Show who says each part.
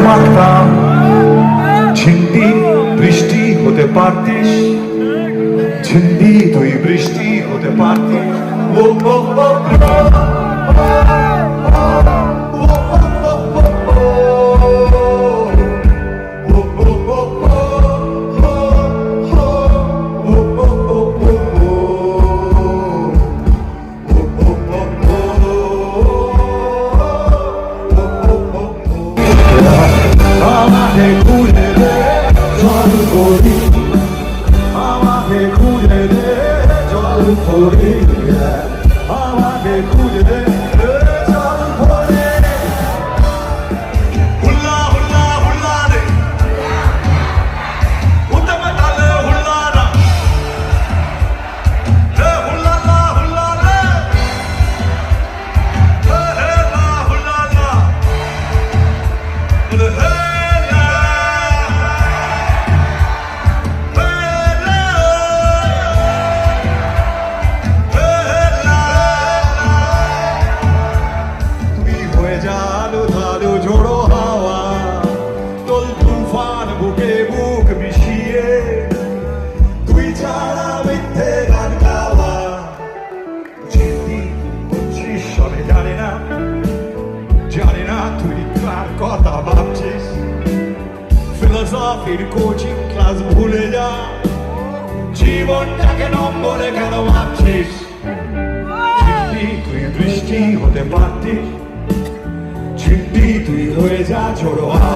Speaker 1: মাখতাম ঝিন্ডি বৃষ্টি হতে পারতিস, ঝিন্ডি তুই বৃষ্টি হতে পারতিস। ও ও ও আমাকে খুঁজে দে জল করি, আমাকে খুঁজে দে জল করি, আমাকে খুঁজে দে জল করি। হুল্লা হুল্লা হুল্লা রে উত্তম তালে হুল্লা না হে হুল্লা লা হুল্লা রে হে হে লা হুল্লা লা হে জানো ধালো ঝোড়ো হাওয়া তোল তুফান বুকে বুক মিশিয়ে তুই ছাড়া মিথ্যে গান গাওয়া। চিন্তি করছিস সবে জানে না, জানে না তুই কার কথা ভাবছিস। ফিলোসফির কোচিং ক্লাস ভুলে যা, জীবনটাকে নম্বরে কেন ভাবছিস। চিন্তি তুই বৃষ্টি হতে পারতিস, ঝিন্ডি তুই হয়ে যা ঝোড়ো।